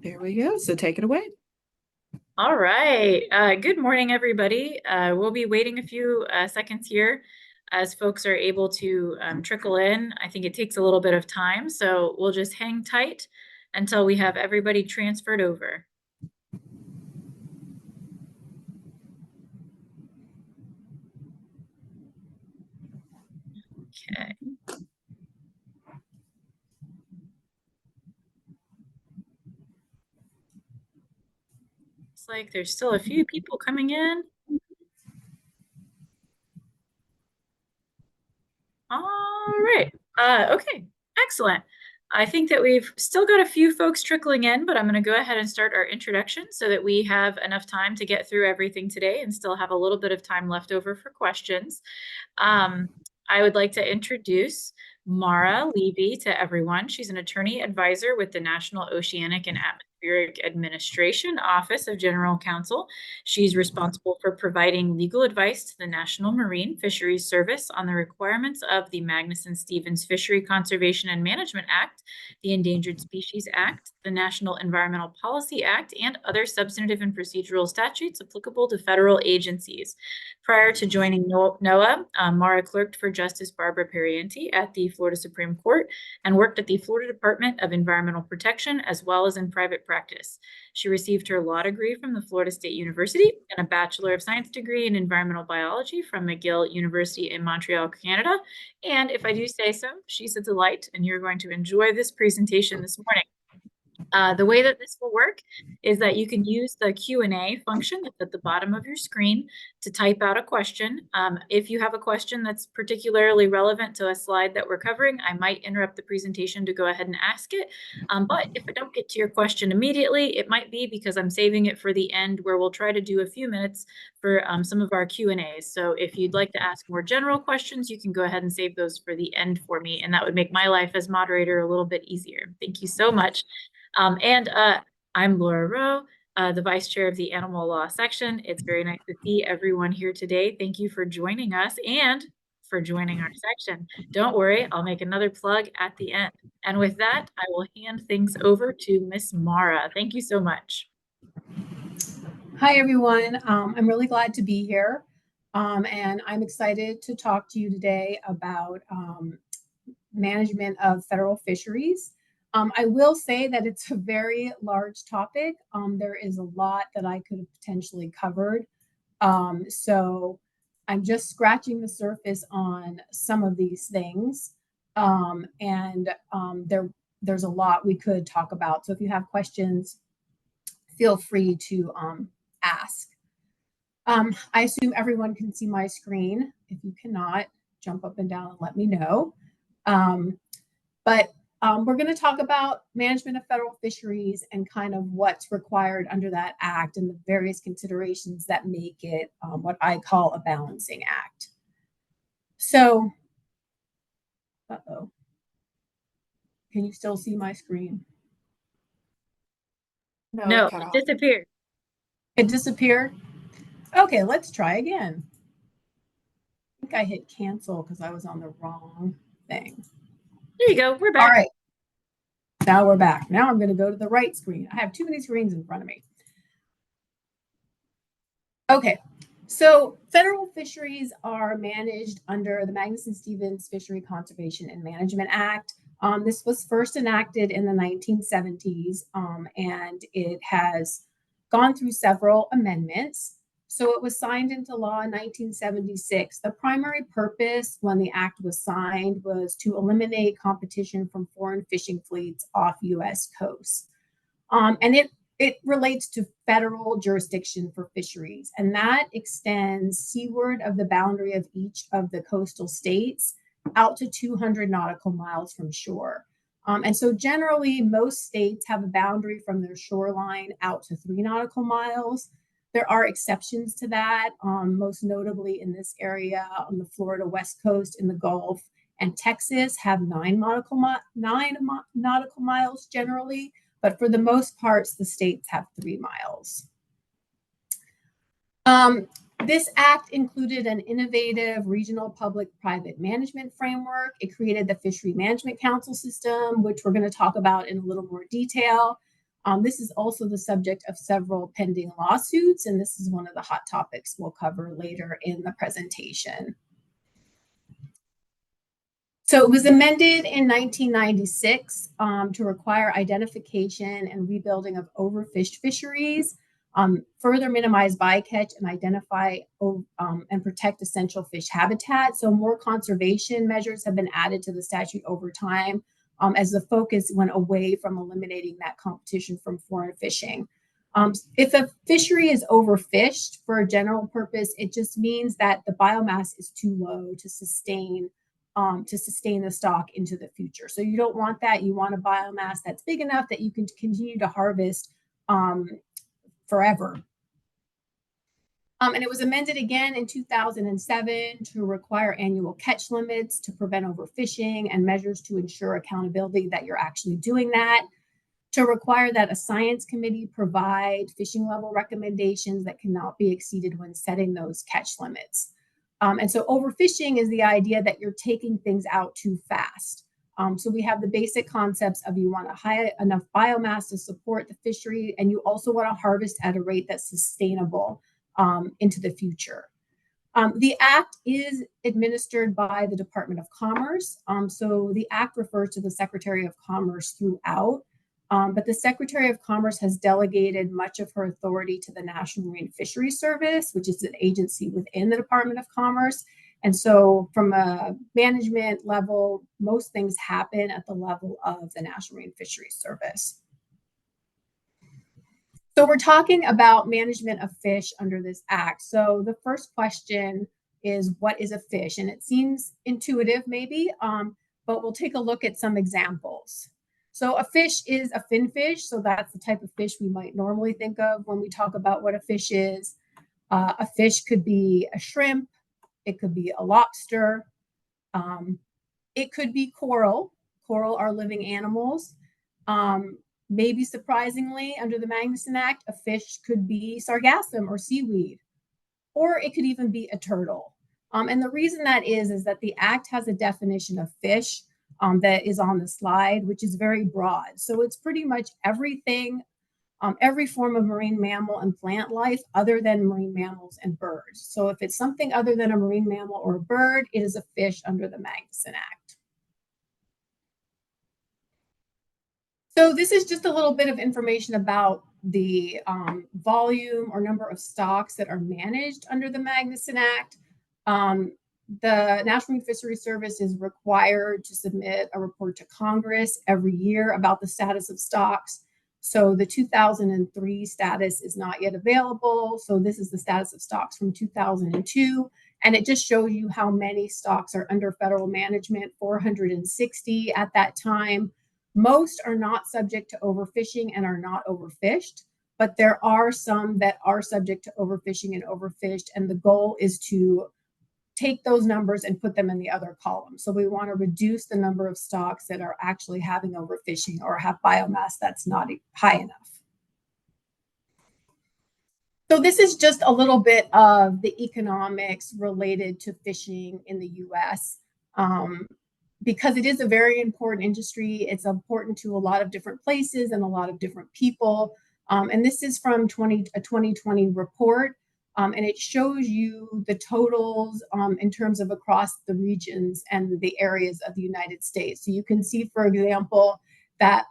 There we go. So take it away. All right. Good morning, everybody. We'll be waiting a few seconds here as folks are able to trickle in. I think it takes a little bit of time, so we'll just hang tight until we have everybody transferred over. Okay. Looks like there's still a few people coming in. All right. Okay. Excellent. I think that we've still got a few folks trickling in, but I'm going to go ahead and start our introduction so that we have enough time to get through everything today and still have a little bit of time left over for questions. I would like to introduce Mara Levy to everyone. She's an attorney advisor with the National Oceanic and Atmospheric Administration Office of General Counsel. She's responsible for providing legal advice to the National Marine Fisheries Service on the requirements of the Magnuson-Stevens Fishery Conservation and Management Act, the Endangered Species Act, the National Environmental Policy Act, and other substantive and procedural statutes applicable to federal agencies. Prior to joining NOAA, Mara clerked for Justice Barbara Pariente at the Florida Supreme Court and worked at the Florida Department of Environmental Protection as well as in private practice. She received her law degree from the Florida State University and a Bachelor of Science degree in Environmental Biology from McGill University in Montreal, Canada. And if I do say so, she's a delight, and you're going to enjoy this presentation this morning. The way that this will work is that you can use the Q&A function that's at the bottom of your screen to type out a question. If you have a question that's particularly relevant to a slide that we're covering, I might interrupt the presentation to go ahead and ask it. But if I don't get to your question immediately, it might be because I'm saving it for the end, where we'll try to do a few minutes for some of our Q&As. So if you'd like to ask more general questions, you can go ahead and save those for the end for me, and that would make my life as moderator a little bit easier. Thank you so much. I'm Laura Rowe, the Vice Chair of the Animal Law section. It's very nice to see everyone here today. Thank you for joining us and for joining our section. Don't worry, I'll make another plug at the end. And with that, I will hand things over to Miss Mara. Thank you so much. Hi, everyone. I'm really glad to be here. And I'm excited to talk to you today about management of federal fisheries. I will say that it's a very large topic. There is a lot that I could have potentially covered. So I'm just scratching the surface on some of these things. There's a lot we could talk about. So if you have questions, feel free to ask. I assume everyone can see my screen. If you cannot, jump up and down and let me know. We're going to talk about management of federal fisheries and kind of what's required under that act and the various considerations that make it what I call a balancing act. So, can you still see my screen? No, it disappeared. It disappeared? Okay, let's try again. I think I hit cancel because I was on the wrong thing. There you go. We're back. All right. Now we're back. Now I'm going to go to the right screen. I have too many screens in front of me. Okay, so federal fisheries are managed under the Magnuson-Stevens Fishery Conservation and Management Act. This was first enacted in the 1970s, and it has gone through several amendments. So it was signed into law in 1976. The primary purpose when the act was signed was to eliminate competition from foreign fishing fleets off U.S. coasts. And it relates to federal jurisdiction for fisheries, and that extends seaward of the boundary of each of the coastal states out to 200 nautical miles from shore. And so generally, most states have a boundary from their shoreline out to 3 nautical miles. There are exceptions to that, most notably in this area on the Florida West Coast, in the Gulf, and Texas have 9 nautical miles generally, but for the most parts, the states have 3 miles. This act included an innovative regional public-private management framework. It created the Fishery Management Council system, which we're going to talk about in a little more detail. This is also the subject of several pending lawsuits, and this is one of the hot topics we'll cover later in the presentation. So it was amended in 1996 to require identification and rebuilding of overfished fisheries, further minimize bycatch and identify and protect essential fish habitat. So more conservation measures have been added to the statute over time as the focus went away from eliminating that competition from foreign fishing. If a fishery is overfished for a general purpose, it just means that the biomass is too low to sustain the stock into the future. So you don't want that. You want a biomass that's big enough that you can continue to harvest forever. And it was amended again in 2007 to require annual catch limits to prevent overfishing and measures to ensure accountability that you're actually doing that, to require that a science committee provide fishing level recommendations that cannot be exceeded when setting those catch limits. And so overfishing is the idea that you're taking things out too fast. So we have the basic concepts of you want a high enough biomass to support the fishery, and you also want to harvest at a rate that's sustainable into the future. The Act is administered by the Department of Commerce. So the Act refers to the Secretary of Commerce throughout, but the Secretary of Commerce has delegated much of her authority to the National Marine Fisheries Service, which is an agency within the Department of Commerce. And so from a management level, most things happen at the level of the National Marine Fisheries Service. So we're talking about management of fish under this act. So the first question is, what is a fish? And it seems intuitive maybe, but we'll take a look at some examples. So a fish is a finfish. So that's the type of fish we might normally think of when we talk about what a fish is. A fish could be a shrimp. It could be a lobster. It could be coral. Coral are living animals. Maybe surprisingly, under the Magnuson Act, a fish could be sargassum or seaweed, or it could even be a turtle. And the reason that is that the Act has a definition of fish that is on the slide, which is very broad. So it's pretty much everything, every form of marine mammal and plant life other than marine mammals and birds. So if it's something other than a marine mammal or a bird, it is a fish under the Magnuson Act. So this is just a little bit of information about the volume or number of stocks that are managed under the Magnuson Act. The National Marine Fisheries Service is required to submit a report to Congress every year about the status of stocks. So the 2003 status is not yet available. So this is the status of stocks from 2002. And it just shows you how many stocks are under federal management, 460 at that time. Most are not subject to overfishing and are not overfished, but there are some that are subject to overfishing and overfished. And the goal is to take those numbers and put them in the other column. So we want to reduce the number of stocks that are actually having overfishing or have biomass that's not high enough. So this is just a little bit of the economics related to fishing in the US. Because it is a very important industry. It's important to a lot of different places and a lot of different people. And this is from a 2020 report. And it shows you the totals in terms of across the regions and the areas of the United States. So you can see, for example, that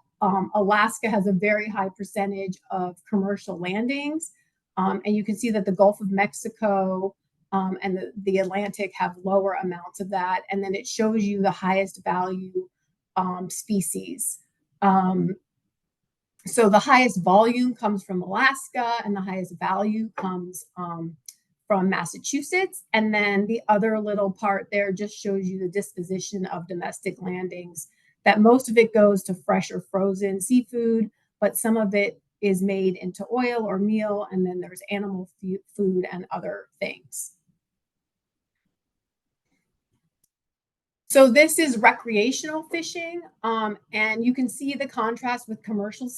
Alaska has a very high percentage of commercial landings. And you can see that the Gulf of Mexico and the Atlantic have lower amounts of that. And then it shows you the highest value species. So the highest volume comes from Alaska and the highest value comes from Massachusetts. And then the other little part there just shows you the disposition of domestic landings, that most of it goes to fresh or frozen seafood, but some of it is made into oil or meal. And then there's animal food and other things. So this is recreational fishing, and you can see the contrast with commercial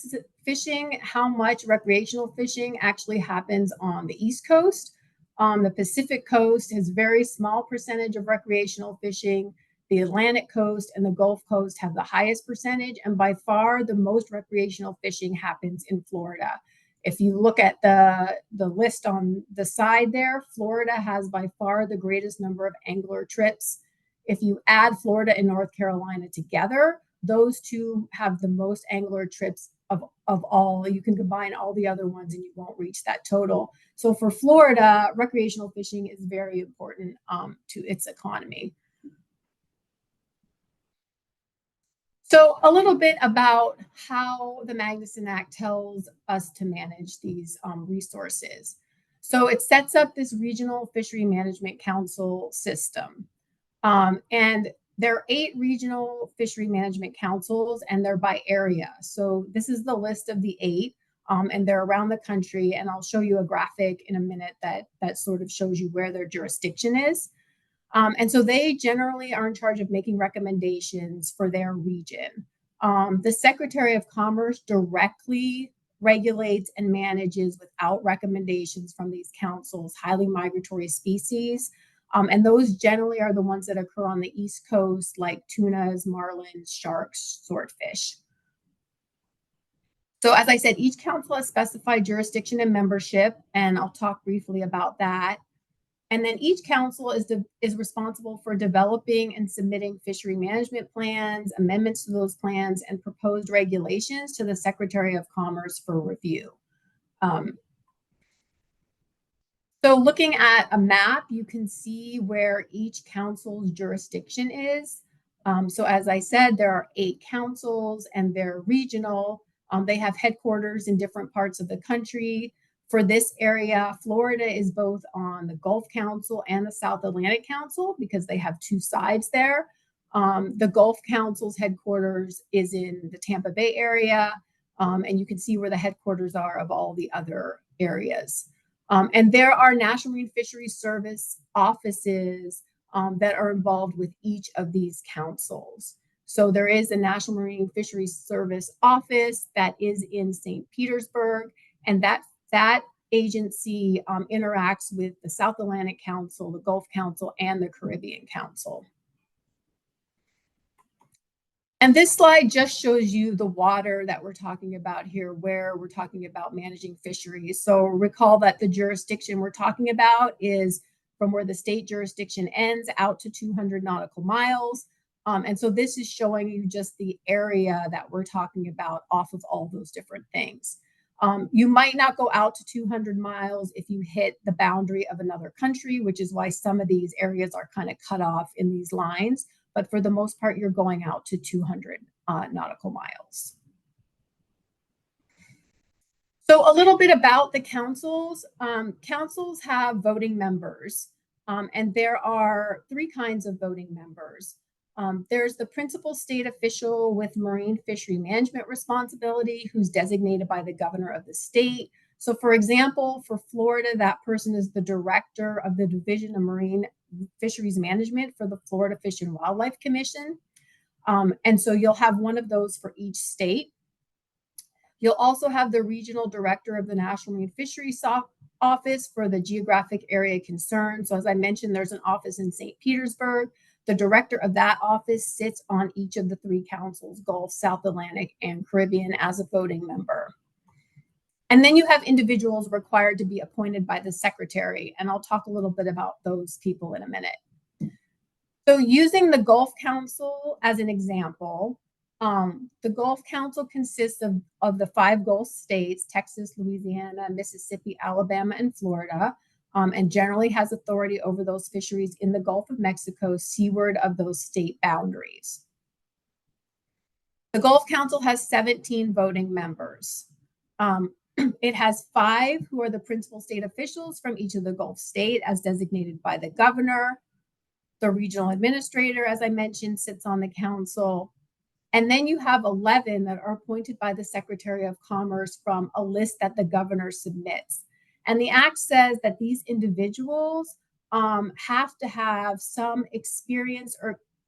fishing, how much recreational fishing actually happens on the East Coast. The Pacific Coast has very small percentage of recreational fishing. The Atlantic coast and the Gulf Coast have the highest percentage, and by far the most recreational fishing happens in Florida. If you look at the list on the side there, Florida has by far the greatest number of angler trips. If you add Florida and North Carolina together, those two have the most angler trips of all. You can combine all the other ones and you won't reach that total. So for Florida, recreational fishing is very important to its economy. So a little bit about how the Magnuson Act tells us to manage these resources. So it sets up this regional fishery management council system. And there are 8 regional fishery management councils, and they're by area. So this is the list of the 8, and they're around the country. And I'll show you a graphic in a minute that sort of shows you where their jurisdiction is. And so they generally are in charge of making recommendations for their region. The Secretary of Commerce directly regulates and manages without recommendations from these councils highly migratory species. And those generally are the ones that occur on the East Coast, like tunas, marlins, sharks, swordfish. So as I said, each council has specified jurisdiction and membership, and I'll talk briefly about that. And then each council is responsible for developing and submitting fishery management plans, amendments to those plans, and proposed regulations to the Secretary of Commerce for review. So looking at a map, you can see where each council's jurisdiction is. So as I said, there are 8 councils and they're regional. They have headquarters in different parts of the country. For this area, Florida is both on the Gulf Council and the South Atlantic Council because they have 2 sides there. The Gulf Council's headquarters is in the Tampa Bay area, and you can see where the headquarters are of all the other areas. And there are National Marine Fisheries Service offices that are involved with each of these councils. So there is a National Marine Fisheries Service office that is in St. Petersburg, and that agency interacts with the South Atlantic Council, the Gulf Council, and the Caribbean Council. And this slide just shows you the water that we're talking about here, where we're talking about managing fisheries. So recall that the jurisdiction we're talking about is from where the state jurisdiction ends out to 200 nautical miles. And so this is showing you just the area that we're talking about off of all those different things. You might not go out to 200 miles if you hit the boundary of another country, which is why some of these areas are kind of cut off in these lines. But for the most part, you're going out to 200 nautical miles. So a little bit about the councils. Councils have voting members, and there are 3 kinds of voting members. There's the principal state official with marine fishery management responsibility who's designated by the governor of the state. So for example, for Florida, that person is the director of the Division of Marine Fisheries Management for the Florida Fish and Wildlife Commission. And so you'll have one of those for each state. You'll also have the regional director of the National Marine Fisheries Office for the geographic area concerned. So as I mentioned, there's an office in St. Petersburg. The director of that office sits on each of the 3 councils, Gulf, South Atlantic, and Caribbean, as a voting member. And then you have individuals required to be appointed by the secretary, and I'll talk a little bit about those people in a minute. So using the Gulf Council as an example, the Gulf Council consists of the 5 Gulf states, Texas, Louisiana, Mississippi, Alabama, and Florida, and generally has authority over those fisheries in the Gulf of Mexico, seaward of those state boundaries. The Gulf Council has 17 voting members. It has 5 who are the principal state officials from each of the Gulf state as designated by the governor. The regional administrator, as I mentioned, sits on the council. And then you have 11 that are appointed by the Secretary of Commerce from a list that the governor submits. And the act says that these individuals have to have some experience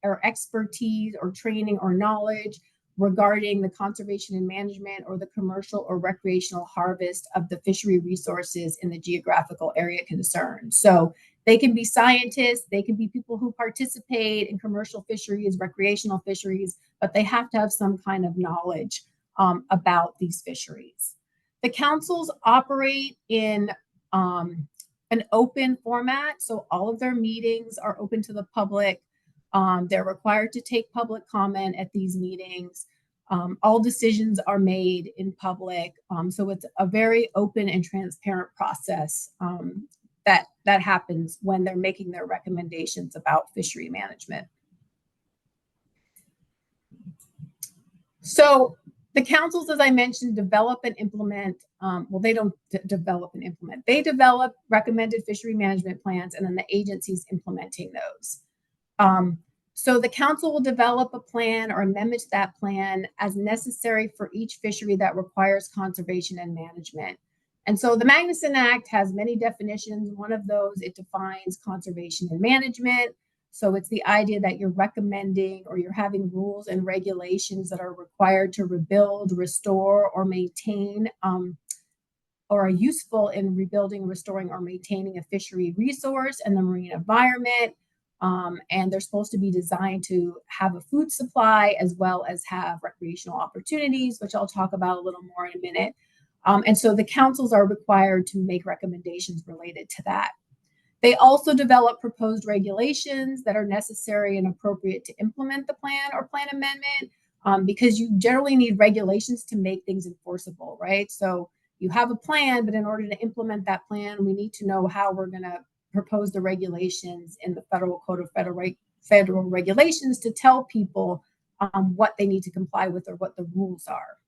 or expertise or training or knowledge regarding the conservation and management or the commercial or recreational harvest of the fishery resources in the geographical area concerned. So they can be scientists, they can be people who participate in commercial fisheries, recreational fisheries, but they have to have some kind of knowledge about these fisheries. The councils operate in an open format, so all of their meetings are open to the public. They're required to take public comment at these meetings. All decisions are made in public. So it's a very open and transparent process that happens when they're making their recommendations about fishery management. So the councils, as I mentioned, develop and implement, well, they don't develop and implement. They develop recommended fishery management plans, and then the agency's implementing those. So the council will develop a plan or amendment to that plan as necessary for each fishery that requires conservation and management. And so the Magnuson Act has many definitions. One of those, it defines conservation and management. So it's the idea that you're recommending or you're having rules and regulations that are required to rebuild, restore, or maintain, or are useful in rebuilding, restoring, or maintaining a fishery resource and the marine environment. And they're supposed to be designed to have a food supply as well as have recreational opportunities, which I'll talk about a little more in a minute. And so the councils are required to make recommendations related to that. They also develop proposed regulations that are necessary and appropriate to implement the plan or plan amendment, because you generally need regulations to make things enforceable, right? So you have a plan, but in order to implement that plan, we need to know how we're going to propose the regulations in the Federal Code of Federal Regulations to tell people what they need to comply with or what the rules are.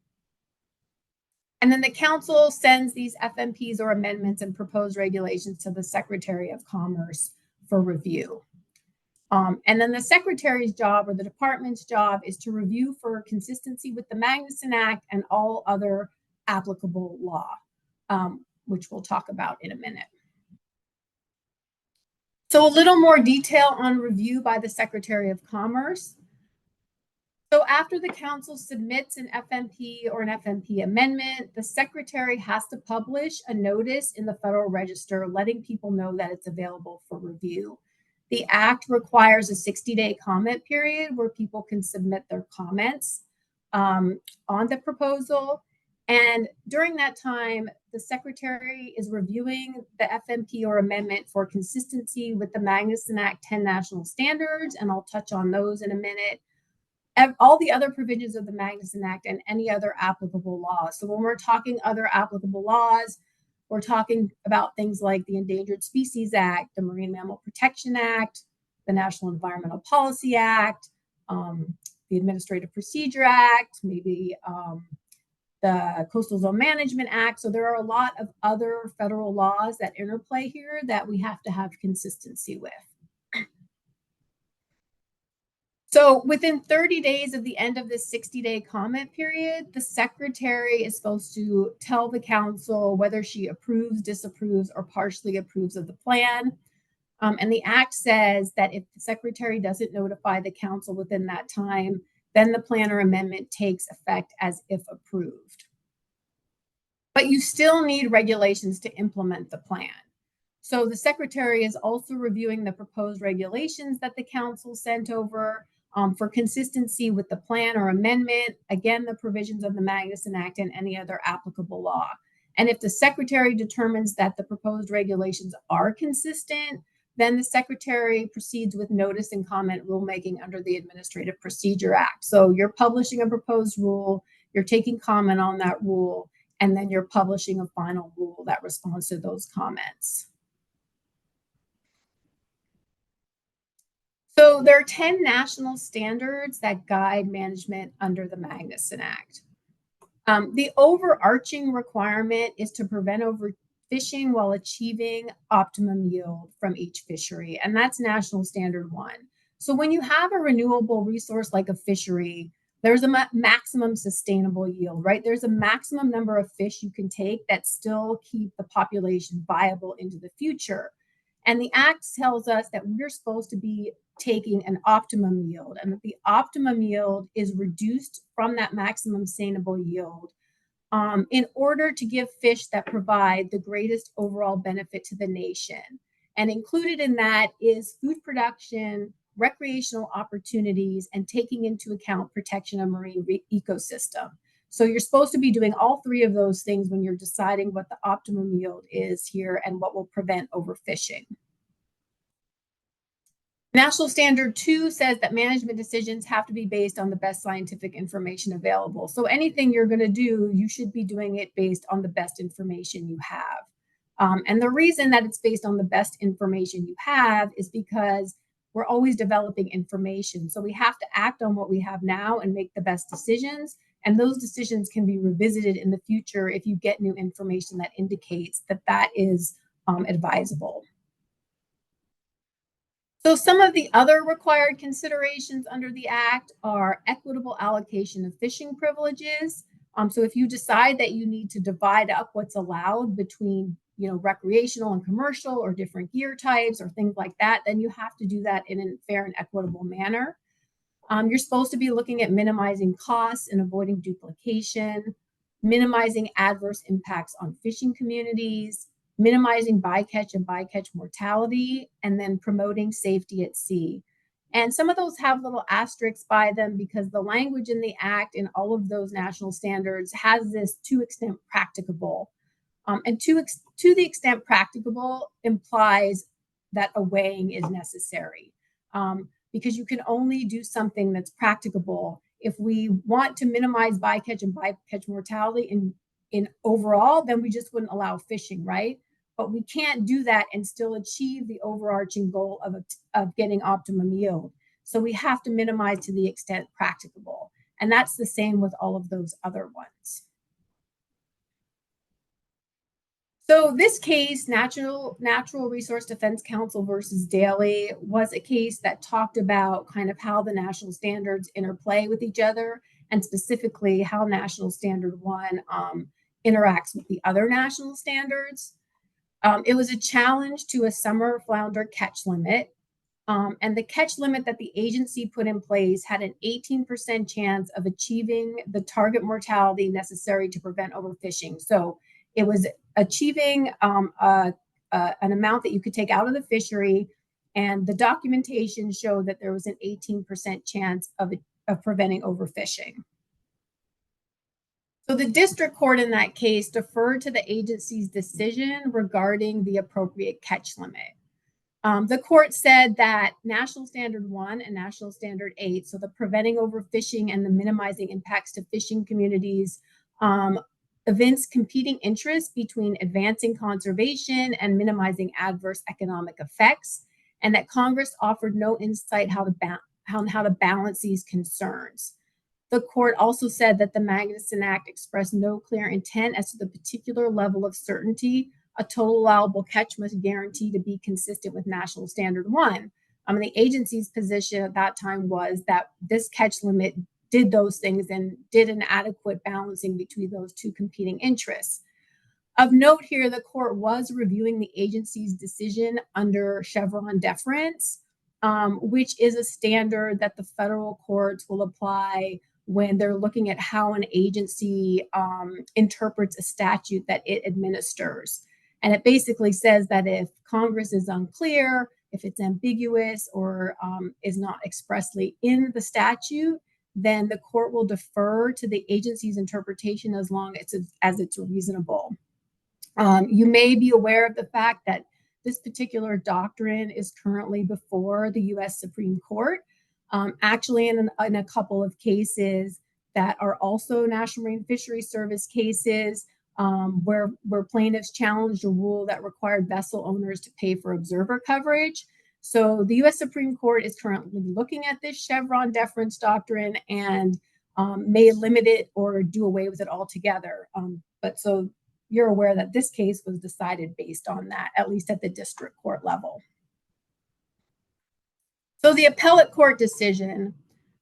And then the council sends these FMPs or amendments and proposed regulations to the Secretary of Commerce for review. And then the secretary's job or the department's job is to review for consistency with the Magnuson Act and all other applicable law, which we'll talk about in a minute. So a little more detail on review by the Secretary of Commerce. So after the council submits an FMP or an FMP amendment, the secretary has to publish a notice in the Federal Register letting people know that it's available for review. The act requires a 60-day comment period where people can submit their comments on the proposal. And during that time, the secretary is reviewing the FMP or amendment for consistency with the Magnuson Act 10 national standards, and I'll touch on those in a minute. All the other provisions of the Magnuson Act and any other applicable laws. So when we're talking other applicable laws, we're talking about things like the Endangered Species Act, the Marine Mammal Protection Act, the National Environmental Policy Act, the Administrative Procedure Act, maybe the Coastal Zone Management Act. So there are a lot of other federal laws that interplay here that we have to have consistency with. So within 30 days of the end of this 60-day comment period, the secretary is supposed to tell the council whether she approves, disapproves, or partially approves of the plan. And the act says that if the secretary doesn't notify the council within that time, then the plan or amendment takes effect as if approved. But you still need regulations to implement the plan. So the secretary is also reviewing the proposed regulations that the council sent over for consistency with the plan or amendment, again, the provisions of the Magnuson Act and any other applicable law. And if the secretary determines that the proposed regulations are consistent, then the secretary proceeds with notice and comment rulemaking under the Administrative Procedure Act. So you're publishing a proposed rule, you're taking comment on that rule, and then you're publishing a final rule that responds to those comments. So there are 10 national standards that guide management under the Magnuson Act. The overarching requirement is to prevent overfishing while achieving optimum yield from each fishery, and that's National Standard 1. So when you have a renewable resource like a fishery, there's a maximum sustainable yield, right? There's a maximum number of fish you can take that still keep the population viable into the future. And the Act tells us that we're supposed to be taking an optimum yield, and that the optimum yield is reduced from that maximum sustainable yield in order to give fish that provide the greatest overall benefit to the nation. And included in that is food production, recreational opportunities, and taking into account protection of marine ecosystem. So you're supposed to be doing all three of those things when you're deciding what the optimum yield is here and what will prevent overfishing. National Standard 2 says that management decisions have to be based on the best scientific information available. So anything you're going to do, you should be doing it based on the best information you have. And the reason that it's based on the best information you have is because we're always developing information. So we have to act on what we have now and make the best decisions. And those decisions can be revisited in the future if you get new information that indicates that that is advisable. So some of the other required considerations under the Act are equitable allocation of fishing privileges. So if you decide that you need to divide up what's allowed between, recreational and commercial or different gear types or things like that, then you have to do that in a fair and equitable manner. You're supposed to be looking at minimizing costs and avoiding duplication, minimizing adverse impacts on fishing communities, minimizing bycatch and bycatch mortality, and then promoting safety at sea. And some of those have little asterisks by them because the language in the Act and all of those national standards has this to extent practicable. And to the extent practicable implies that a weighing is necessary. Because you can only do something that's practicable. If we want to minimize bycatch and bycatch mortality in overall, then we just wouldn't allow fishing, right? But we can't do that and still achieve the overarching goal of getting optimum yield. So we have to minimize to the extent practicable. And that's the same with all of those other ones. So this case, Natural Resource Defense Council versus Daly, was a case that talked about kind of how the national standards interplay with each other, and specifically how National Standard 1 interacts with the other national standards. It was a challenge to a summer flounder catch limit. And the catch limit that the agency put in place had an 18% chance of achieving the target mortality necessary to prevent overfishing. So it was achieving an amount that you could take out of the fishery, and the documentation showed that there was an 18% chance of preventing overfishing. So the district court in that case deferred to the agency's decision regarding the appropriate catch limit. The court said that National Standard 1 and National Standard 8, so the preventing overfishing and the minimizing impacts to fishing communities, evince competing interests between advancing conservation and minimizing adverse economic effects, and that Congress offered no insight how to balance these concerns. The court also said that the Magnuson Act expressed no clear intent as to the particular level of certainty a total allowable catch must guarantee to be consistent with National Standard 1. The agency's position at that time was that this catch limit did those things and did an adequate balancing between those two competing interests. Of note here, the court was reviewing the agency's decision under Chevron deference, which is a standard that the federal courts will apply when they're looking at how an agency interprets a statute that it administers. And it basically says that if Congress is unclear, if it's ambiguous or is not expressly in the statute, then the court will defer to the agency's interpretation as long as it's reasonable. You may be aware of the fact that this particular doctrine is currently before the U.S. Supreme Court, actually in a couple of cases that are also National Marine Fisheries Service cases, where plaintiffs challenged a rule that required vessel owners to pay for observer coverage. So the U.S. Supreme Court is currently looking at this Chevron deference doctrine and may limit it or do away with it altogether. But so you're aware that this case was decided based on that, at least at the district court level. So the appellate court decision.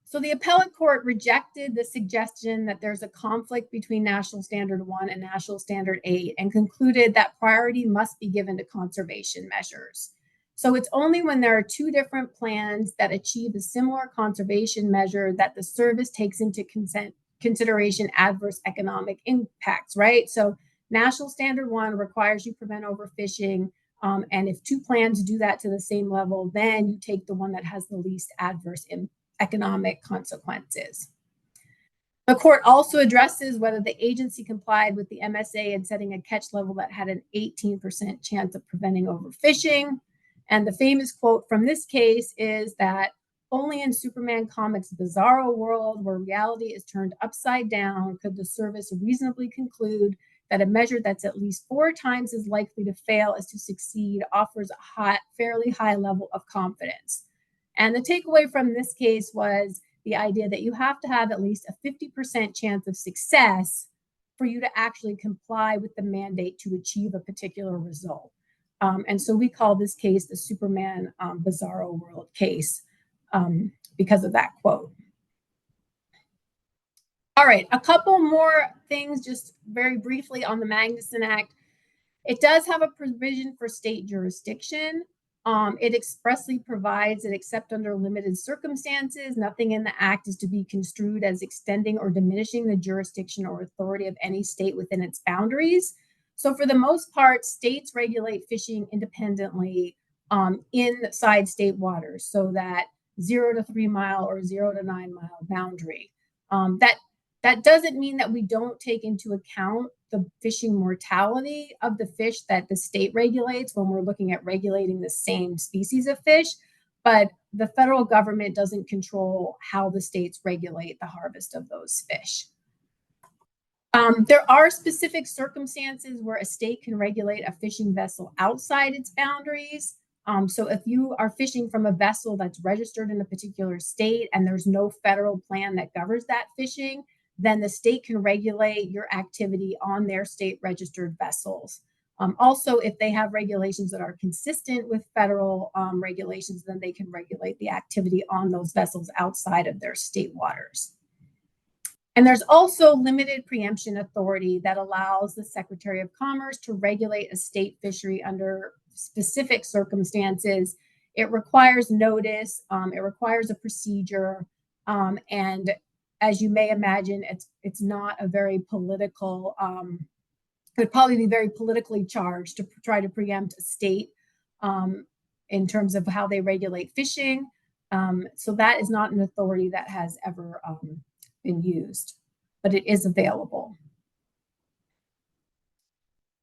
So the appellate court rejected the suggestion that there's a conflict between National Standard 1 and National Standard 8 and concluded that priority must be given to conservation measures. So it's only when there are two different plans that achieve a similar conservation measure that the service takes into consideration adverse economic impacts, right? So National Standard 1 requires you prevent overfishing. And if two plans do that to the same level, then you take the one that has the least adverse economic consequences. The court also addresses whether the agency complied with the MSA in setting a catch level that had an 18% chance of preventing overfishing. And the famous quote from this case is that only in Superman Comics' bizarro world where reality is turned upside down could the service reasonably conclude that a measure that's at least 4 times as likely to fail as to succeed offers a fairly high level of confidence. And the takeaway from this case was the idea that you have to have at least a 50% chance of success for you to actually comply with the mandate to achieve a particular result. And so we call this case the Superman Bizarro World case because of that quote. All right, a couple more things just very briefly on the Magnuson Act. It does have a provision for state jurisdiction. It expressly provides that except under limited circumstances, nothing in the act is to be construed as extending or diminishing the jurisdiction or authority of any state within its boundaries. So for the most part, states regulate fishing independently inside state waters, so that 0 to 3 mile or 0 to 9 mile boundary. That doesn't mean that we don't take into account the fishing mortality of the fish that the state regulates when we're looking at regulating the same species of fish, but the federal government doesn't control how the states regulate the harvest of those fish. There are specific circumstances where a state can regulate a fishing vessel outside its boundaries. So if you are fishing from a vessel that's registered in a particular state and there's no federal plan that governs that fishing, then the state can regulate your activity on their state registered vessels. Also, if they have regulations that are consistent with federal regulations, then they can regulate the activity on those vessels outside of their state waters. And there's also limited preemption authority that allows the Secretary of Commerce to regulate a state fishery under specific circumstances. It requires notice, it requires a procedure, and as you may imagine, it's not a very political, it would probably be very politically charged to try to preempt a state in terms of how they regulate fishing. So that is not an authority that has ever been used, but it is available.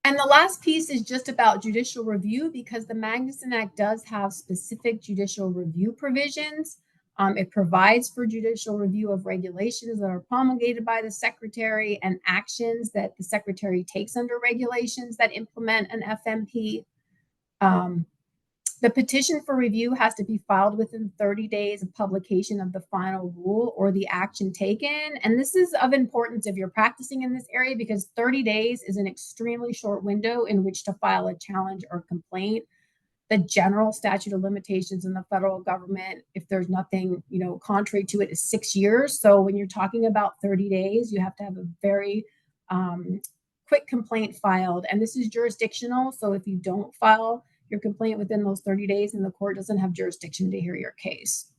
And the last piece is just about judicial review, because the Magnuson Act does have specific judicial review provisions. It provides for judicial review of regulations that are promulgated by the Secretary and actions that the Secretary takes under regulations that implement an FMP. The petition for review has to be filed within 30 days of publication of the final rule or the action taken. And this is of importance if you're practicing in this area, because 30 days is an extremely short window in which to file a challenge or complaint. The general statute of limitations in the federal government, if there's nothing, contrary to it, is 6 years. So when you're talking about 30 days, you have to have a very quick complaint filed. And this is jurisdictional. So if you don't file your complaint within those 30 days, and the court doesn't have jurisdiction to hear your case.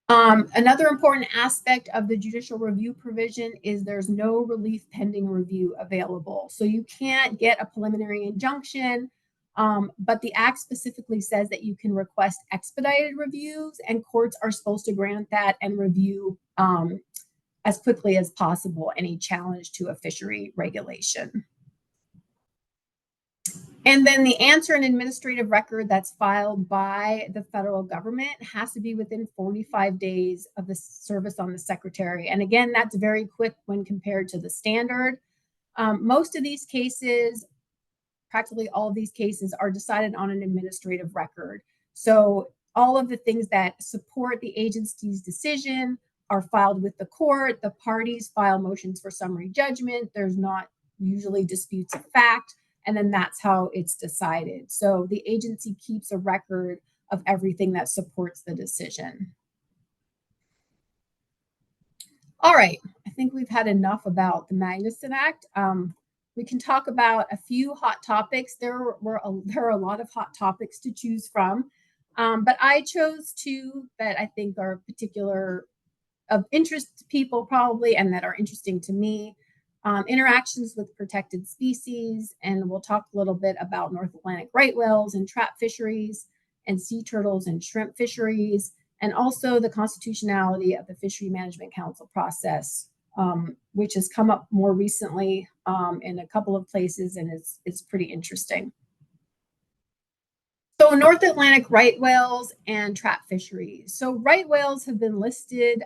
Another important aspect of the judicial review provision is there's no relief pending review available. So you can't get a preliminary injunction, but the Act specifically says that you can request expedited reviews, and courts are supposed to grant that and review as quickly as possible any challenge to a fishery regulation. And then the answer and administrative record that's filed by the federal government has to be within 45 days of the service on the Secretary. And again, that's very quick when compared to the standard. Most of these cases, practically all of these cases, are decided on an administrative record. So all of the things that support the agency's decision are filed with the court. The parties file motions for summary judgment. There's not usually disputes of fact. And then that's how it's decided. So the agency keeps a record of everything that supports the decision. All right, I think we've had enough about the Magnuson Act. We can talk about a few hot topics. There are a lot of hot topics to choose from, but I chose two that I think are particular of interest to people probably, and that are interesting to me. Interactions with protected species, and we'll talk a little bit about North Atlantic right whales and trap fisheries, and sea turtles and shrimp fisheries, and also the constitutionality of the Fishery Management Council process, which has come up more recently in a couple of places, and it's pretty interesting. So North Atlantic right whales and trap fisheries. So right whales have been listed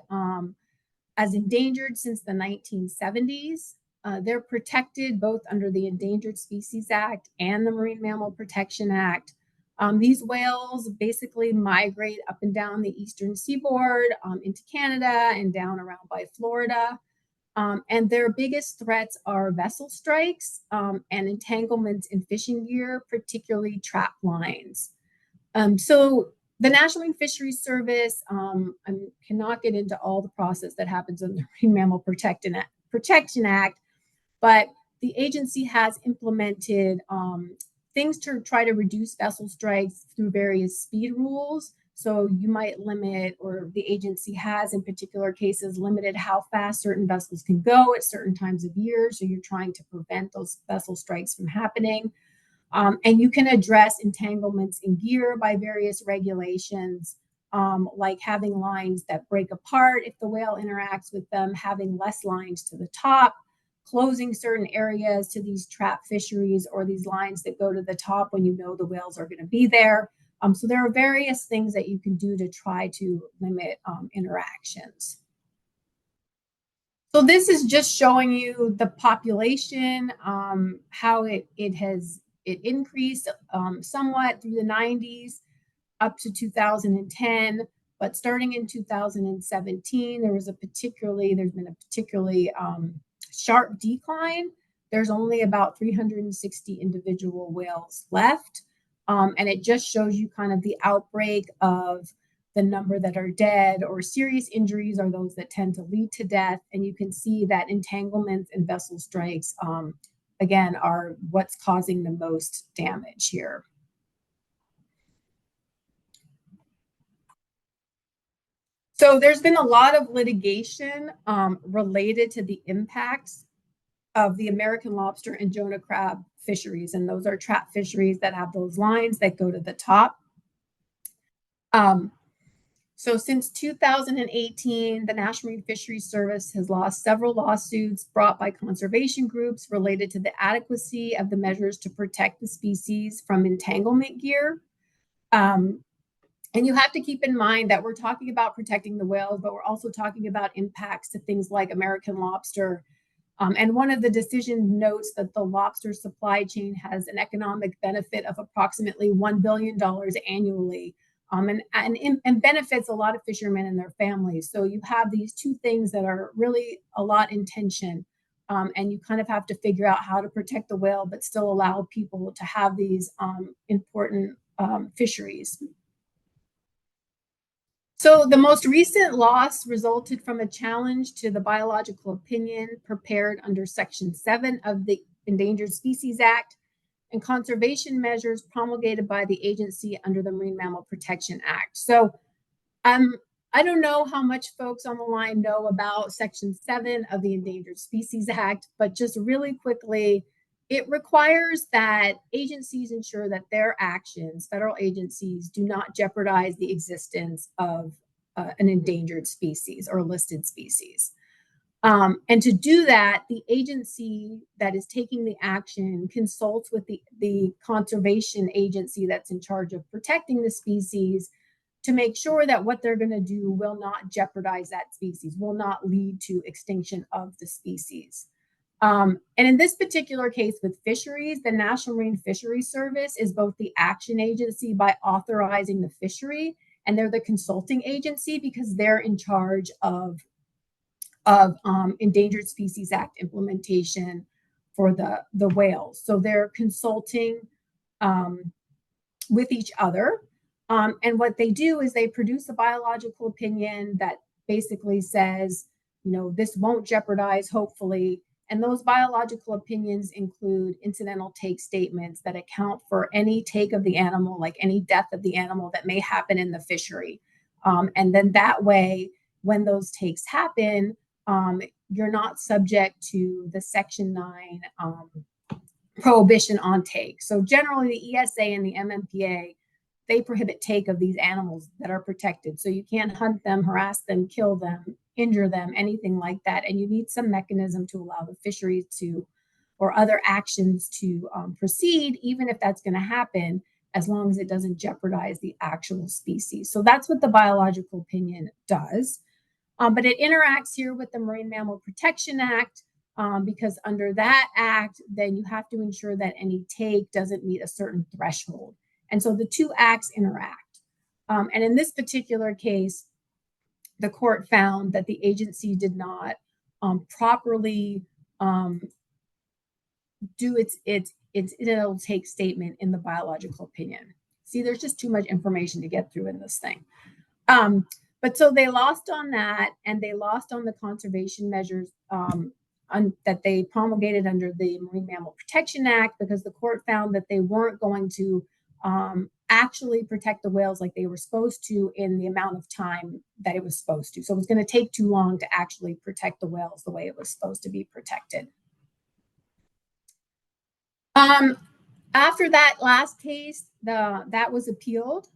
as endangered since the 1970s. They're protected both under the Endangered Species Act and the Marine Mammal Protection Act. These whales basically migrate up and down the eastern seaboard into Canada and down around by Florida. And their biggest threats are vessel strikes and entanglements in fishing gear, particularly trap lines. So the National Marine Fisheries Service, I cannot get into all the process that happens under the Marine Mammal Protection Act, but the agency has implemented things to try to reduce vessel strikes through various speed rules. So you might limit, or the agency has in particular cases limited how fast certain vessels can go at certain times of year. So you're trying to prevent those vessel strikes from happening. And you can address entanglements in gear by various regulations, like having lines that break apart if the whale interacts with them, having less lines to the top, closing certain areas to these trap fisheries or these lines that go to the top when you know the whales are going to be there. So there are various things that you can do to try to limit interactions. So this is just showing you the population, how it increased somewhat through the 90s up to 2010, but starting in 2017, there's been a particularly sharp decline. There's only about 360 individual whales left. And it just shows you kind of the outbreak of the number that are dead, or serious injuries are those that tend to lead to death. And you can see that entanglements and vessel strikes, again, are what's causing the most damage here. So there's been a lot of litigation related to the impacts of the American lobster and Jonah crab fisheries. And those are trap fisheries that have those lines that go to the top. So since 2018, the National Marine Fisheries Service has lost several lawsuits brought by conservation groups related to the adequacy of the measures to protect the species from entanglement gear. And you have to keep in mind that we're talking about protecting the whales, but we're also talking about impacts to things like American lobster. And one of the decision notes that the lobster supply chain has an economic benefit of approximately $1 billion annually, and benefits a lot of fishermen and their families. So you have these two things that are really a lot in tension. And you kind of have to figure out how to protect the whale, but still allow people to have these important fisheries. So the most recent loss resulted from a challenge to the biological opinion prepared under Section 7 of the Endangered Species Act and conservation measures promulgated by the agency under the Marine Mammal Protection Act. So I don't know how much folks on the line know about Section 7 of the Endangered Species Act, but just really quickly, it requires that agencies ensure that their actions, federal agencies, do not jeopardize the existence of an endangered species or listed species. And to do that, the agency that is taking the action consults with the conservation agency that's in charge of protecting the species to make sure that what they're going to do will not jeopardize that species, will not lead to extinction of the species. And in this particular case with fisheries, the National Marine Fisheries Service is both the action agency by authorizing the fishery, and they're the consulting agency because they're in charge of Endangered Species Act implementation for the whales. So they're consulting with each other. And what they do is they produce a biological opinion that basically says, this won't jeopardize, hopefully. And those biological opinions include incidental take statements that account for any take of the animal, like any death of the animal that may happen in the fishery. And then that way, when those takes happen, you're not subject to the Section 9 prohibition on take. So generally, the ESA and the MMPA, they prohibit take of these animals that are protected. So you can't hunt them, harass them, kill them, injure them, anything like that. And you need some mechanism to allow the fisheries to, or other actions to proceed, even if that's going to happen, as long as it doesn't jeopardize the actual species. So that's what the biological opinion does. But it interacts here with the Marine Mammal Protection Act, because under that act, then you have to ensure that any take doesn't meet a certain threshold. And so the two acts interact. And in this particular case, the court found that the agency did not properly do its incidental take statement in the biological opinion. See, there's just too much information to get through in this thing. But so they lost on that, and they lost on the conservation measures that they promulgated under the Marine Mammal Protection Act, because the court found that they weren't going to actually protect the whales like they were supposed to in the amount of time that it was supposed to. So it was going to take too long to actually protect the whales the way it was supposed to be protected. After that last case, that was appealed.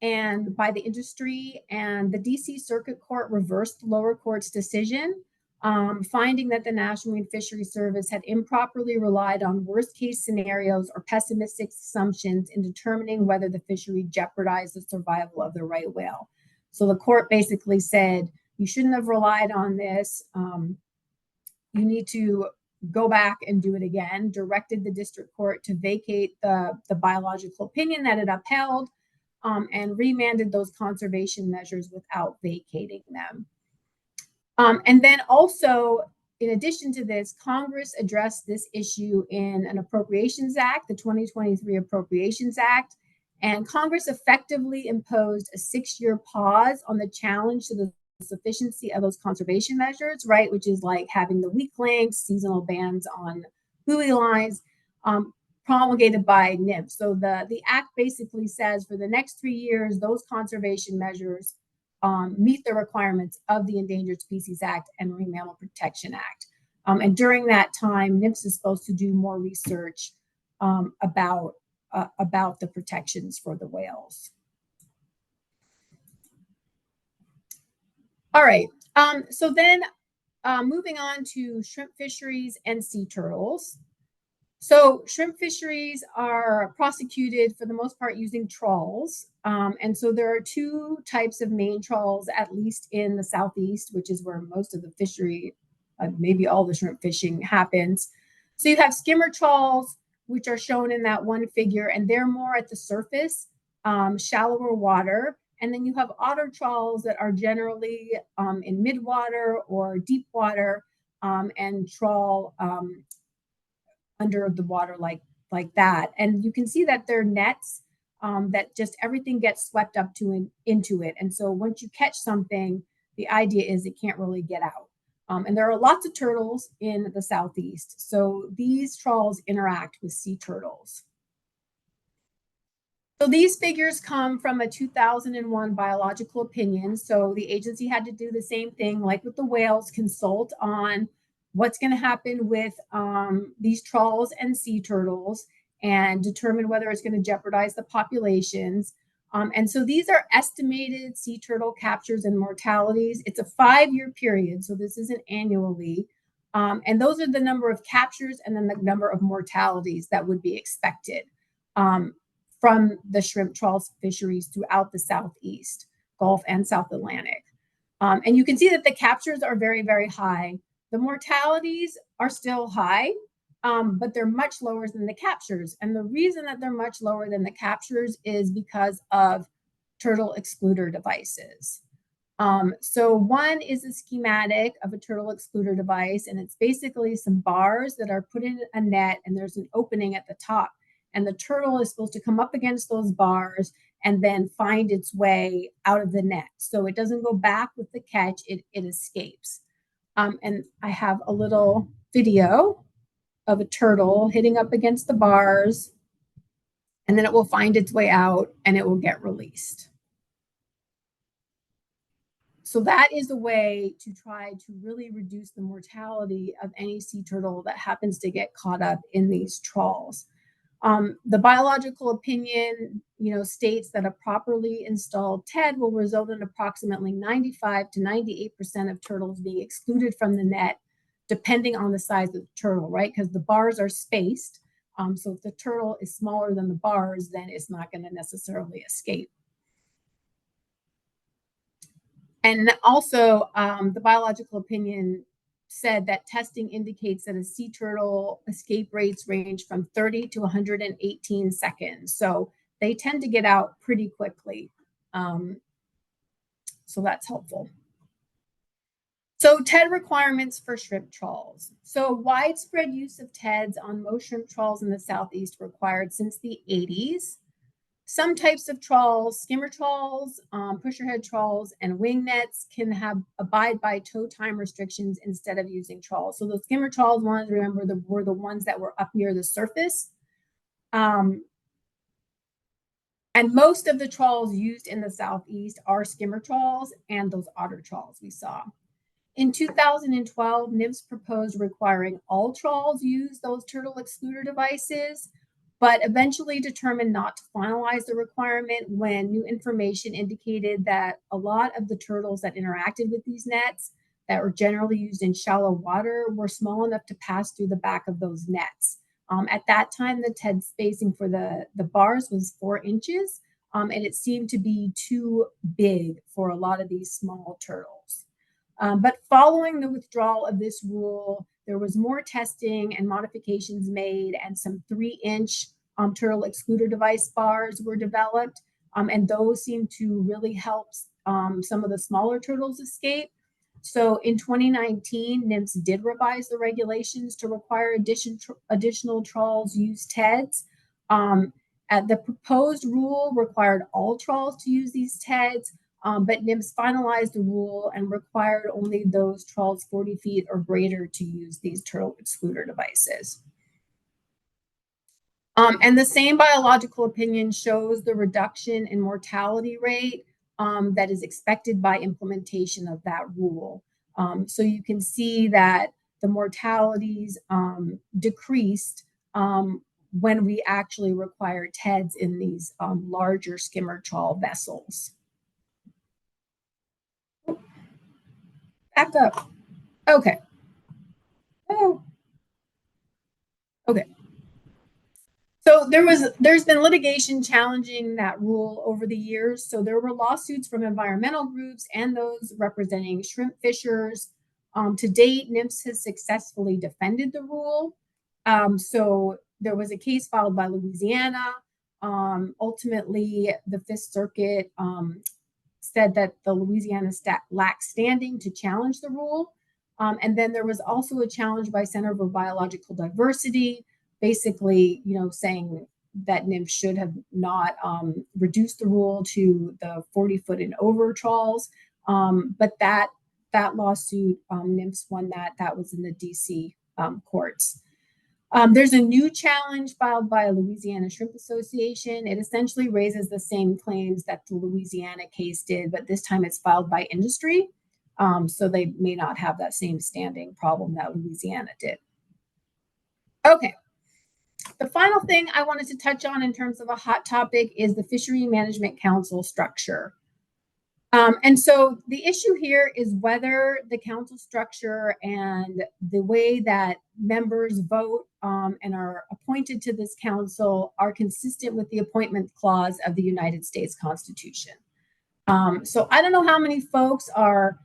And by the industry, and the DC Circuit Court reversed the lower court's decision, finding that the National Marine Fisheries Service had improperly relied on worst case scenarios or pessimistic assumptions in determining whether the fishery jeopardized the survival of the right whale. So the court basically said, you shouldn't have relied on this. You need to go back and do it again, directed the district court to vacate the biological opinion that it upheld, and remanded those conservation measures without vacating them. And then also, in addition to this, Congress addressed this issue in an Appropriations Act, the 2023 Appropriations Act, and Congress effectively imposed a 6-year pause on the challenge to the sufficiency of those conservation measures, right, which is like having the weak links, seasonal bans on buoy lines, promulgated by NIMS. So the act basically says for the next 3 years, those conservation measures meet the requirements of the Endangered Species Act and Marine Mammal Protection Act. And during that time, NIMS is supposed to do more research about the protections for the whales. All right, so then moving on to shrimp fisheries and sea turtles. So shrimp fisheries are prosecuted for the most part using trawls. And so there are two types of main trawls, at least in the Southeast, which is where most of the fishery, maybe all the shrimp fishing happens. So you have skimmer trawls, which are shown in that one figure, and they're more at the surface, shallower water. And then you have otter trawls that are generally in midwater or deep water, and trawl under the water like that. And you can see that they're nets that just everything gets swept up into it. And so once you catch something, the idea is it can't really get out. And there are lots of turtles in the Southeast. So these trawls interact with sea turtles. So these figures come from a 2001 biological opinion. So the agency had to do the same thing, like with the whales, consult on what's going to happen with these trawls and sea turtles and determine whether it's going to jeopardize the populations. And so these are estimated sea turtle captures and mortalities. It's a 5-year period, so this isn't annually. And those are the number of captures and then the number of mortalities that would be expected from the shrimp trawl fisheries throughout the Southeast, Gulf and South Atlantic. And you can see that the captures are very, very high. The mortalities are still high, but they're much lower than the captures. And the reason that they're much lower than the captures is because of turtle excluder devices. So one is a schematic of a turtle excluder device, and it's basically some bars that are put in a net, and there's an opening at the top. And the turtle is supposed to come up against those bars and then find its way out of the net. So it doesn't go back with the catch, it escapes. And I have a little video of a turtle hitting up against the bars, and then it will find its way out and it will get released. So that is a way to try to really reduce the mortality of any sea turtle that happens to get caught up in these trawls. The biological opinion, states that a properly installed TED will result in approximately 95 to 98% of turtles being excluded from the net, depending on the size of the turtle, right? Because the bars are spaced. So if the turtle is smaller than the bars, then it's not going to necessarily escape. And also, the biological opinion said that testing indicates that a sea turtle escape rates range from 30 to 118 seconds. So they tend to get out pretty quickly. So that's helpful. So TED requirements for shrimp trawls. So widespread use of TEDs on most shrimp trawls in the Southeast required since the 80s. Some types of trawls, skimmer trawls, pusherhead trawls, and wing nets can abide by tow time restrictions instead of using trawls. So those skimmer trawls, ones remember, were the ones that were up near the surface. And most of the trawls used in the Southeast are skimmer trawls and those otter trawls we saw. In 2012, NIMS proposed requiring all trawls use those turtle excluder devices, but eventually determined not to finalize the requirement when new information indicated that a lot of the turtles that interacted with these nets that were generally used in shallow water were small enough to pass through the back of those nets. At that time, the TED spacing for the bars was 4 inches, and it seemed to be too big for a lot of these small turtles. But following the withdrawal of this rule, there was more testing and modifications made, and some 3-inch turtle excluder device bars were developed, and those seem to really help some of the smaller turtles escape. So in 2019, NIMS did revise the regulations to require additional trawls use TEDs. The proposed rule required all trawls to use these TEDs, but NIMS finalized the rule and required only those trawls 40 feet or greater to use these turtle excluder devices. And the same biological opinion shows the reduction in mortality rate that is expected by implementation of that rule. So you can see that the mortalities decreased when we actually require TEDs in these larger skimmer trawl vessels. Back up. Okay. Oh. Okay. So there's been litigation challenging that rule over the years. So there were lawsuits from environmental groups and those representing shrimp fishers. To date, NIMS has successfully defended the rule. So there was a case filed by Louisiana. Ultimately, the Fifth Circuit said that the Louisiana lacked standing to challenge the rule. And then there was also a challenge by Center for Biological Diversity, basically, saying that NIMS should have not reduced the rule to the 40-foot and over trawls. But that lawsuit, NIMS won that. That was in the DC courts. There's a new challenge filed by a Louisiana Shrimp Association. It essentially raises the same claims that the Louisiana case did, but this time it's filed by industry. So they may not have that same standing problem that Louisiana did. Okay. The final thing I wanted to touch on in terms of a hot topic is the Fishery Management Council structure. And so the issue here is whether the council structure and the way that members vote and are appointed to this council are consistent with the appointment clause of the United States Constitution. So I don't know how many folks are,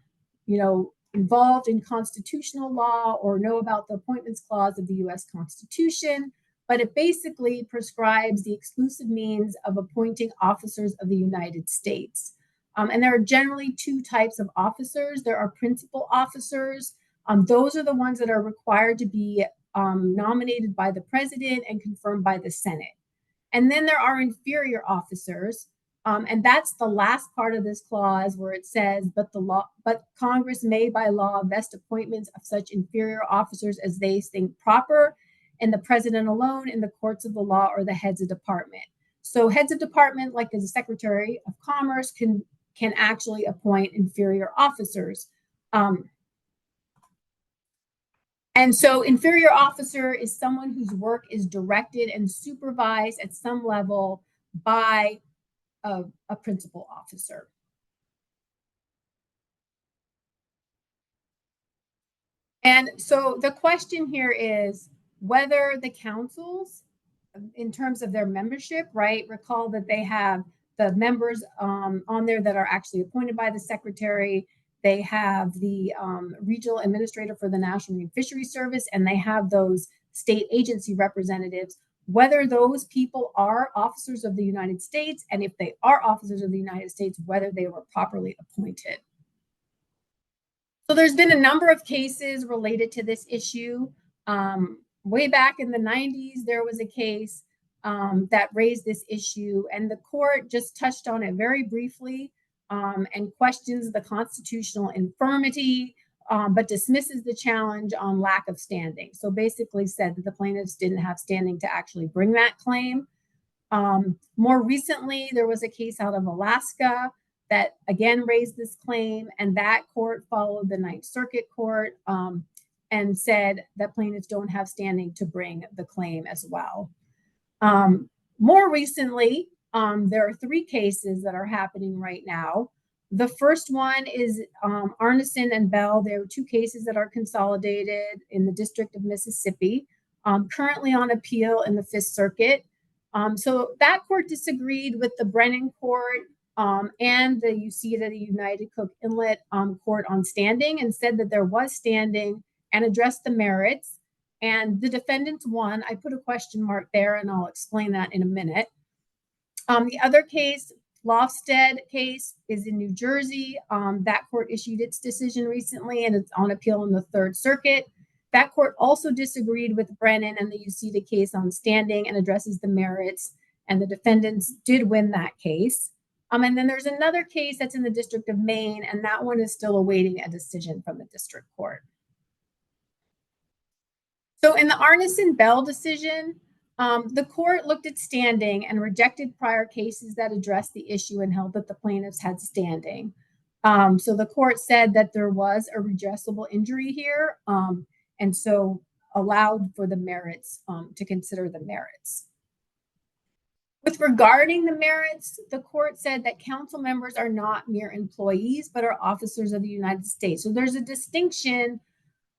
involved in constitutional law or know about the appointments clause of the U.S. Constitution, but it basically prescribes the exclusive means of appointing officers of the United States. And there are generally 2 types of officers. There are principal officers. Those are the ones that are required to be nominated by the president and confirmed by the Senate. And then there are inferior officers. And that's the last part of this clause where it says, but Congress may by law vest appointments of such inferior officers as they think proper, and the president alone in the courts of the law or the heads of department. So heads of department, like as a Secretary of Commerce, can actually appoint inferior officers. And so inferior officer is someone whose work is directed and supervised at some level by a principal officer. And so the question here is whether the councils, in terms of their membership, right, recall that they have the members on there that are actually appointed by the secretary. They have the regional administrator for the National Marine Fisheries Service, and they have those state agency representatives, whether those people are officers of the United States, and if they are officers of the United States, whether they were properly appointed. So there's been a number of cases related to this issue. Way back in the 90s, there was a case that raised this issue, and the court just touched on it very briefly and questions the constitutional infirmity, but dismisses the challenge on lack of standing. So basically said that the plaintiffs didn't have standing to actually bring that claim. More recently, there was a case out of Alaska that again raised this claim, and that court followed the Ninth Circuit Court and said that plaintiffs don't have standing to bring the claim as well. More recently, there are 3 cases that are happening right now. The first one is Arneson and Bell. There are 2 cases that are consolidated in the District of Mississippi, currently on appeal in the Fifth Circuit. So that court disagreed with the Brennan Court and the UCEDA, the United Cook Inlet Court on standing, and said that there was standing and addressed the merits. And the defendants won. I put a question mark there, and I'll explain that in a minute. The other case, Lofsted case, is in New Jersey. That court issued its decision recently, and it's on appeal in the Third Circuit. That court also disagreed with Brennan and the UCEDA case on standing and addresses the merits, and the defendants did win that case. And then there's another case that's in the District of Maine, and that one is still awaiting a decision from the district court. So in the Arneson-Bell decision, the court looked at standing and rejected prior cases that addressed the issue and held that the plaintiffs had standing. So the court said that there was a redressable injury here, and so allowed for the merits, to consider the merits. With regarding the merits, the court said that council members are not mere employees, but are officers of the United States. So there's a distinction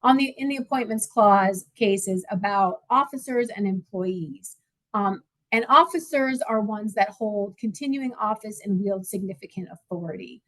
in the appointments clause cases about officers and employees. And officers are ones that hold continuing office and wield significant authority.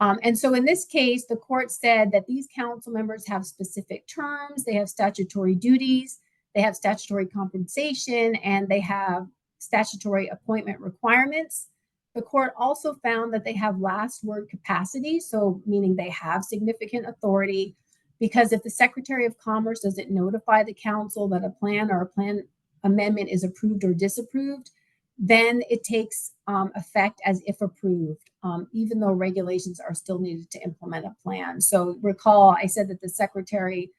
And so in this case, the court said that these council members have specific terms, they have statutory duties, they have statutory compensation, and they have statutory appointment requirements. The court also found that they have last word capacity, so meaning they have significant authority, because if the Secretary of Commerce doesn't notify the council that a plan or a plan amendment is approved or disapproved, then it takes effect as if approved, even though regulations are still needed to implement a plan. So recall, I said that the Secretary,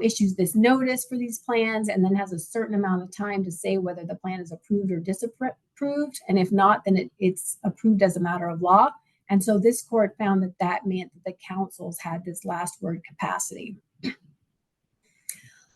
issues this notice for these plans and then has a certain amount of time to say whether the plan is approved or disapproved. And if not, then it's approved as a matter of law. And so this court found that that meant that the councils had this last word capacity.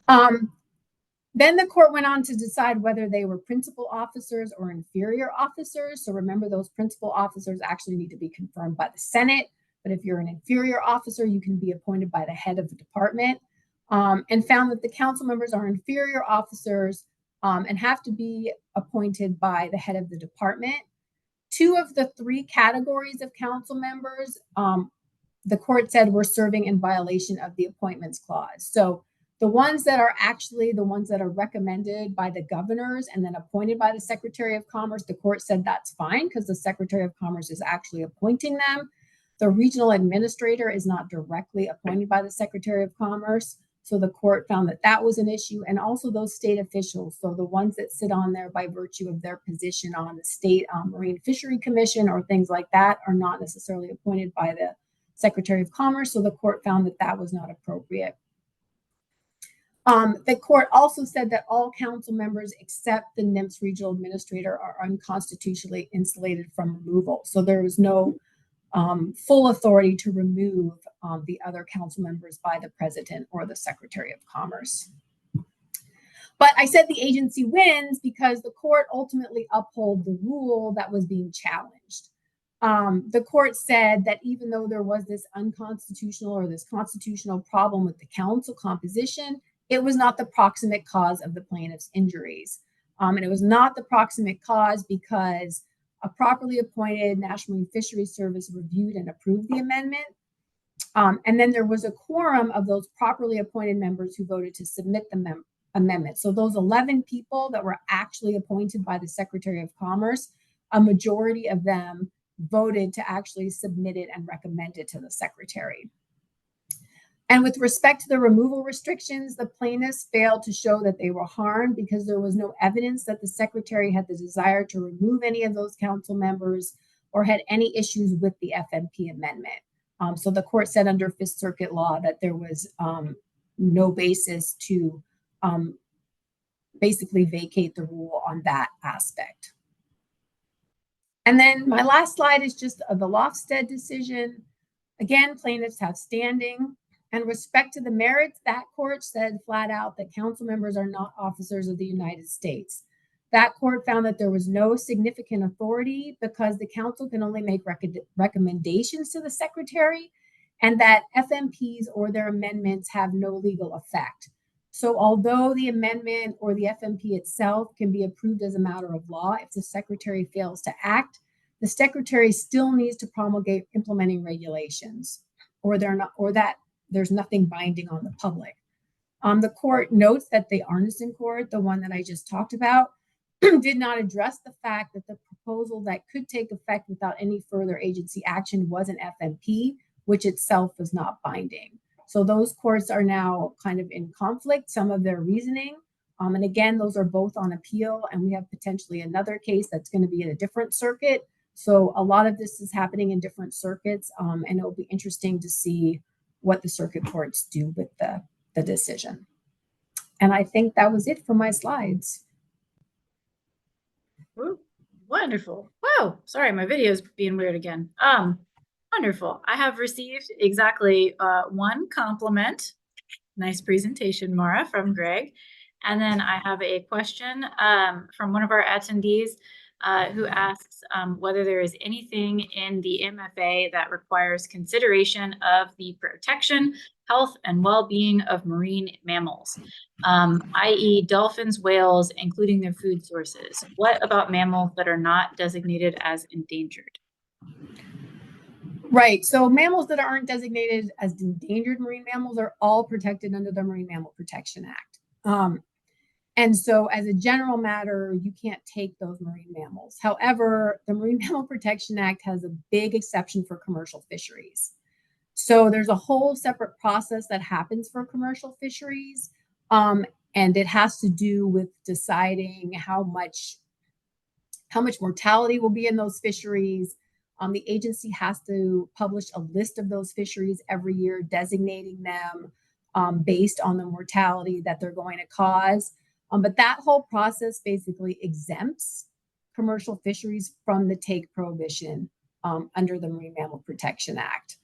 Then the court went on to decide whether they were principal officers or inferior officers. So remember, those principal officers actually need to be confirmed by the Senate. But if you're an inferior officer, you can be appointed by the head of the department. And found that the council members are inferior officers and have to be appointed by the head of the department. 2 of the 3 categories of council members, the court said were serving in violation of the appointments clause. So the ones that are actually the ones that are recommended by the governors and then appointed by the Secretary of Commerce, the court said that's fine because the Secretary of Commerce is actually appointing them. The regional administrator is not directly appointed by the Secretary of Commerce. So the court found that that was an issue, and also those state officials, so the ones that sit on there by virtue of their position on the state Marine Fishery Commission or things like that, are not necessarily appointed by the Secretary of Commerce. So the court found that that was not appropriate. The court also said that all council members except the NIMS regional administrator are unconstitutionally insulated from removal. So there was no full authority to remove the other council members by the president or the Secretary of Commerce. But I said the agency wins because the court ultimately upheld the rule that was being challenged. The court said that even though there was this unconstitutional or this constitutional problem with the council composition, it was not the proximate cause of the plaintiff's injuries. And it was not the proximate cause because a properly appointed National Marine Fisheries Service reviewed and approved the amendment. And then there was a quorum of those properly appointed members who voted to submit the amendment. So those 11 people that were actually appointed by the Secretary of Commerce, a majority of them voted to actually submit it and recommend it to the Secretary. And with respect to the removal restrictions, the plaintiffs failed to show that they were harmed because there was no evidence that the Secretary had the desire to remove any of those council members or had any issues with the FMP amendment. So the court said under Fifth Circuit law that there was no basis to basically vacate the rule on that aspect. And then my last slide is just the Lofsted decision. Again, plaintiffs have standing. And respect to the merits, that court said flat out that council members are not officers of the United States. That court found that there was no significant authority because the council can only make recommendations to the Secretary, and that FMPs or their amendments have no legal effect. So although the amendment or the FMP itself can be approved as a matter of law, if the Secretary fails to act, the Secretary still needs to promulgate implementing regulations, or that there's nothing binding on the public. The court notes that the Arneson Court, the one that I just talked about, did not address the fact that the proposal that could take effect without any further agency action was an FMP, which itself was not binding. So those courts are now kind of in conflict, some of their reasoning. And again, those are both on appeal, and we have potentially another case that's going to be in a different circuit. So a lot of this is happening in different circuits, and it'll be interesting to see what the circuit courts do with the decision. And I think that was it for my slides. Ooh, wonderful. Wow. Sorry, my video is being weird again. Wonderful. I have received exactly one compliment. Nice presentation, Mara, from Greg. And then I have a question from one of our attendees who asks whether there is anything in the MFA that requires consideration of the protection, health, and well-being of marine mammals, i.e. dolphins, whales, including their food sources. What about mammals that are not designated as endangered? Right. So mammals that aren't designated as endangered marine mammals are all protected under the Marine Mammal Protection Act. And so as a general matter, you can't take those marine mammals. However, the Marine Mammal Protection Act has a big exception for commercial fisheries. So there's a whole separate process that happens for commercial fisheries. And it has to do with deciding how much mortality will be in those fisheries. The agency has to publish a list of those fisheries every year, designating them based on the mortality that they're going to cause. But that whole process basically exempts commercial fisheries from the take prohibition under the Marine Mammal Protection Act.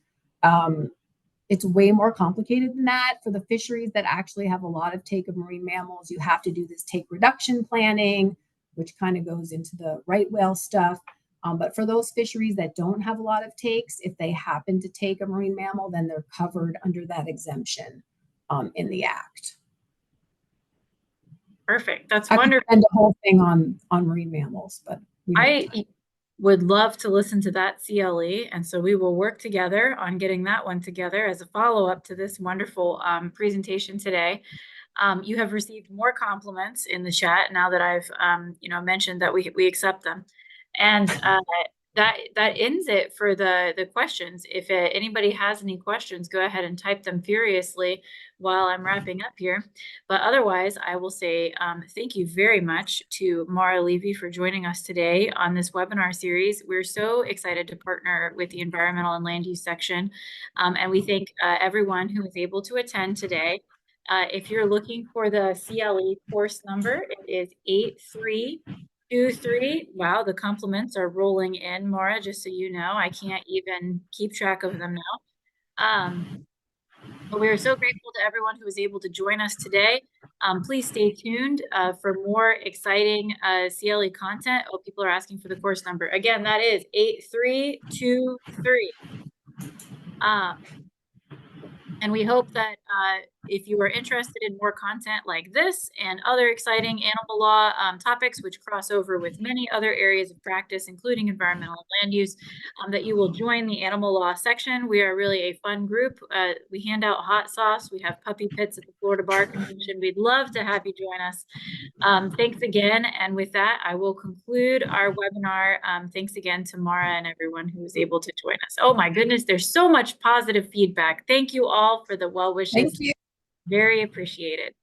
It's way more complicated than that. For the fisheries that actually have a lot of take of marine mammals, you have to do this take reduction planning, which kind of goes into the right whale stuff. But for those fisheries that don't have a lot of takes, if they happen to take a marine mammal, then they're covered under that exemption in the Act. Perfect. That's I wonderful. could spend the whole thing on marine mammals, but I would love to listen to that CLE. And so we will work together on getting that one together as a follow-up to this wonderful presentation today. You have received more compliments in the chat now that I've mentioned that we accept them. And that ends it for the questions. If anybody has any questions, go ahead and type them furiously while I'm wrapping up here. But otherwise, I will say thank you very much to Mara Levy for joining us today on this webinar series. We're so excited to partner with the Environmental and Land Use section, and we thank everyone who was able to attend today. If you're looking for the CLE course number, it is 8323. Wow, the compliments are rolling in, Maura, just so you know. I can't even keep track of them now. But we are so grateful to everyone who was able to join us today. Please stay tuned for more exciting CLE content. Oh, people are asking for the course number. Again, that is 8323. And we hope that if you are interested in more content like this and other exciting animal law topics, which cross over with many other areas of practice, including environmental and land use, that you will join the animal law section. We are really a fun group. We hand out hot sauce. We have puppy pits at the Florida Bar Convention. We'd love to have you join us. Thanks again. And with that, I will conclude our webinar. Thanks again to Mara and everyone who was able to join us. Oh my goodness, there's so much positive feedback. Thank you all for the well wishes. Thank you. Very appreciated.